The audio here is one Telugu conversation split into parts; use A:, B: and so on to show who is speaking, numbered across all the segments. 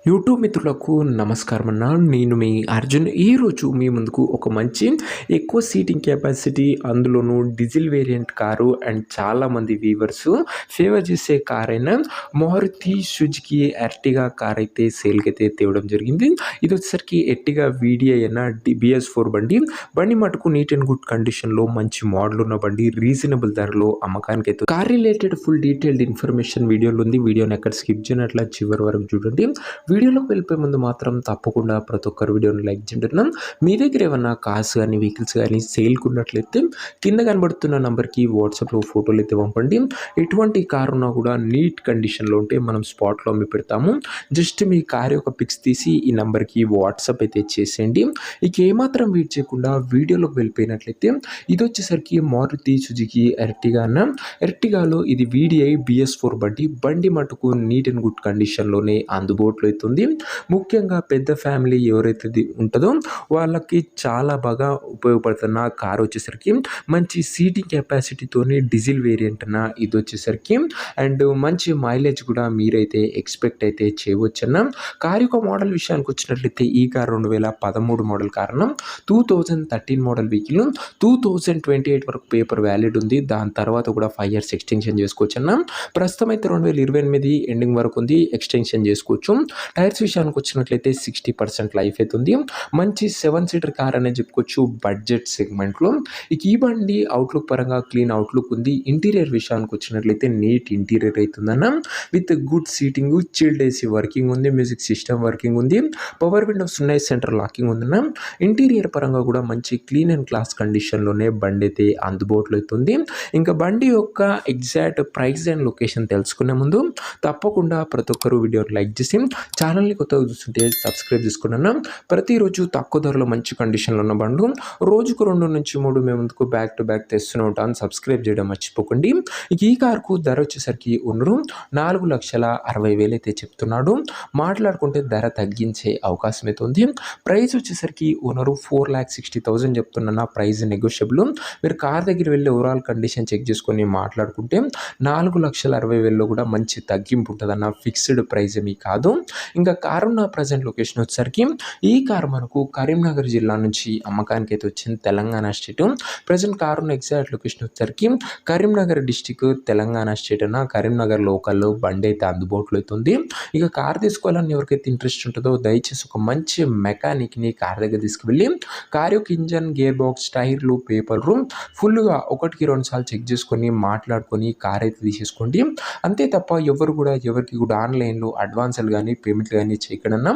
A: యూట్యూబ్ మిత్రులకు నమస్కారం అన్న. నేను మీ అర్జున్. ఈరోజు మీ ముందుకు ఒక మంచి ఎక్కువ సీటింగ్ కెపాసిటీ, అందులోనూ డీజిల్ వేరియంట్ కారు అండ్ చాలామంది వీవర్స్ ఫేవర్ చేసే కార్ అయిన మారుతి సుజుకి ఎర్టిగా కార్ అయితే సేల్కి అయితే తేవడం జరిగింది. ఇది వచ్చేసరికి ఎర్టిగా వీడిఐ అయిన BS4 బండి. బండి మటుకు నీట్ అండ్ గుడ్ కండిషన్లో మంచి మోడల్ ఉన్న బండి, రీజనబుల్ ధరలో అమ్మకానికి అయితే. Car related full detailed information వీడియోలో ఉంది. వీడియోని ఎక్కడ స్కిప్ చేయనట్లా చివరి వరకు చూడండి. వీడియోలోకి వెళ్ళిపోయే ముందు మాత్రం తప్పకుండా ప్రతి ఒక్కరు వీడియోని లైక్ చేయండి. మీ దగ్గర ఏమన్నా కార్స్ కానీ వెహికల్స్ కానీ సేల్కి ఉన్నట్లయితే కింద కనబడుతున్న నంబర్కి వాట్సాప్లో ఫోటోలు అయితే పంపండి. ఎటువంటి కార్ ఉన్నా కూడా నీట్ కండిషన్లో ఉంటే మనం స్పాట్లో అమ్మి పెడతాము. జస్ట్ మీ కార్ యొక్క పిక్స్ తీసి ఈ నంబర్కి వాట్సాప్ అయితే చేసేయండి. ఇక ఏమాత్రం వెయిట్ చేయకుండా వీడియోలోకి వెళ్ళిపోయినట్లయితే ఇది వచ్చేసరికి మారుతి సుజుకి ఎర్టిగా అన్న. ఎర్టిగాలో ఇది VDI BS4 బండి మటుకు నీట్ అండ్ గుడ్ కండిషన్లోనే అందుబాటులో అవుతుంది. ముఖ్యంగా పెద్ద ఫ్యామిలీ ఎవరైతే ఉంటుందో వాళ్ళకి చాలా బాగా ఉపయోగపడుతున్న కార్ వచ్చేసరికి మంచి సీటింగ్ కెపాసిటీతోని డీజిల్ వేరియంట్ అన్న ఇది వచ్చేసరికి అండ్ మంచి మైలేజ్ కూడా మీరైతే ఎక్స్పెక్ట్ అయితే చేయవచ్చన్న. కార్ యొక్క మోడల్ విషయానికి వచ్చినట్లయితే ఈ కార్ 2013 మోడల్ కారణం 2013 మోడల్ వెహికల్ 2028 వరకు పేపర్ వ్యాలిడ్ ఉంది. దాని తర్వాత కూడా 5 years ఎక్స్టెన్షన్ చేసుకోవచ్చు అన్న. ప్రస్తుతం అయితే 2028 ఎండింగ్ వరకు ఉంది, ఎక్స్టెన్షన్ చేసుకోవచ్చు. టైర్స్ విషయానికి వచ్చినట్లయితే 60% లైఫ్ అవుతుంది. మంచి 7 సీటర్ కార్ అనేది చెప్పుకోవచ్చు బడ్జెట్ సెగ్మెంట్లో. ఇక ఈ బండి అవుట్లుక్ పరంగా క్లీన్ అవుట్లుక్ ఉంది. ఇంటీరియర్ విషయానికి వచ్చినట్లయితే నీట్ ఇంటీరియర్ అవుతుందన్న. With good seating, chilled AC working ఉంది, మ్యూజిక్ సిస్టమ్ వర్కింగ్ ఉంది, పవర్ విండోస్ ఉన్నాయి, సెంటర్ లాకింగ్ ఉందన్న. ఇంటీరియర్ పరంగా కూడా మంచి క్లీన్ అండ్ క్లాస్ కండిషన్లోనే బండి అయితే అందుబాటులో అవుతుంది. ఇంకా బండి యొక్క ఎగ్జాక్ట్ ప్రైస్ అండ్ లొకేషన్ తెలుసుకునే ముందు తప్పకుండా ప్రతి ఒక్కరు వీడియోని లైక్ చేసి ఛానల్ని కొత్తగా చూస్తుంటే సబ్స్క్రైబ్ చేసుకున్నాను. ప్రతిరోజు తక్కువ ధరలో మంచి కండిషన్లో ఉన్న బండ్లు రోజుకు 2 నుంచి 3 మేము ముందుకు బ్యాక్ టు బ్యాక్ తెస్తూనే ఉంటాను. సబ్స్క్రైబ్ చేయడం మర్చిపోకండి. ఈ కార్కు ధర వచ్చేసరికి ఉన్నరు 4,60,000 అయితే చెప్తున్నాడు. మాట్లాడుకుంటే ధర తగ్గించే అవకాశం అయితే ఉంది. ప్రైస్ వచ్చేసరికి ఓనరు 4,60,000 చెప్తున్నా. Price negotiable. మీరు కార్ దగ్గర వెళ్ళి ఓవరాల్ కండిషన్ చెక్ చేసుకొని మాట్లాడుకుంటే 4,60,000 కూడా మంచి తగ్గింపు ఉంటుంది అన్న. ఫిక్స్డ్ ప్రైస్ ఏమీ కాదు. ఇంకా కారు ఉన్న ప్రజెంట్ లొకేషన్ వచ్చేసరికి ఈ కారు మనకు కరీంనగర్ జిల్లా నుంచి అమ్మకానికి అయితే వచ్చింది, తెలంగాణ స్టేట్. ప్రజెంట్ కారు ఉన్న ఎగ్జాక్ట్ లొకేషన్ వచ్చేసరికి కరీంనగర్ డిస్టిక్, తెలంగాణ స్టేట్ అన్న. కరీంనగర్ లోకల్లో బండి అయితే అందుబాటులో అవుతుంది. ఇక కార్ తీసుకోవాలని ఎవరికైతే ఇంట్రెస్ట్ ఉంటుందో దయచేసి ఒక మంచి మెకానిక్ని కార్ దగ్గర తీసుకువెళ్ళి కార్ యొక్క ఇంజన్, గేర్ బాక్స్, టైర్లు, పేపర్లు ఫుల్గా 1-2 సార్లు చెక్ చేసుకొని మాట్లాడుకొని కార్ అయితే తీసేసుకోండి. అంతే తప్ప ఎవరికి కూడా ఆన్లైన్లో అడ్వాన్స్లు కానీ పేమెంట్లు కానీ చేయకడన్నా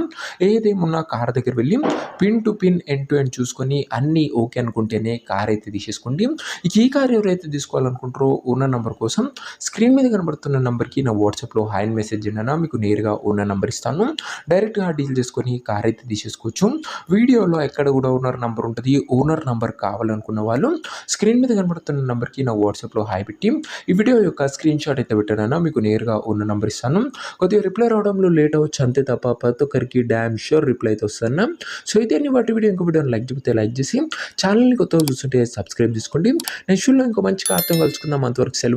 A: ఏదేమున్నా కార్ దగ్గర వెళ్ళి pin to pin end to end చూసుకొని అన్నీ ఓకే అనుకుంటేనే కార్ అయితే తీసేసుకోండి. ఇక ఈ కార్ ఎవరైతే తీసుకోవాలనుకుంటారో ఉన్న నెంబర్ కోసం స్క్రీన్ మీద కనబడుతున్న నెంబర్కి నా వాట్సాప్లో హాయ్ అని మెసేజ్ చేయండి. మీకు నేరుగా ఉన్న నెంబర్ ఇస్తాను. డైరెక్ట్గా డీల్ చేసుకొని కార్ అయితే తీసేసుకోవచ్చు. వీడియోలో ఎక్కడ కూడా ఓనర్ నెంబర్ ఉంటుంది. ఓనర్ నెంబర్ కావాలనుకున్న వాళ్ళు స్క్రీన్ మీద కనబడుతున్న నెంబర్కి నా వాట్సాప్లో హాయ్ పెట్టి ఈ వీడియో యొక్క స్క్రీన్ షాట్ అయితే పెట్టానన్నా మీకు నేరుగా ఉన్న నెంబర్ ఇస్తాను. కొద్దిగా రిప్లై రావడంలో లేట్ అవ్వచ్చు అంతే తప్ప ప్రతి ఒక్కరికి డ్యామ్ షూర్ రిప్లై అయితే వస్తాను. సో ఇదేని వాటి వీడియో ఇంకో వీడియోని లైక్ చెప్తే లైక్ చేసి ఛానల్ని కొత్తగా చూస్తుంటే సబ్స్క్రైబ్ చేసుకోండి. నెక్స్ట్ ఇంకో మంచి కార్తో కలుసుకుందాం. అంతవరకు సెలవు.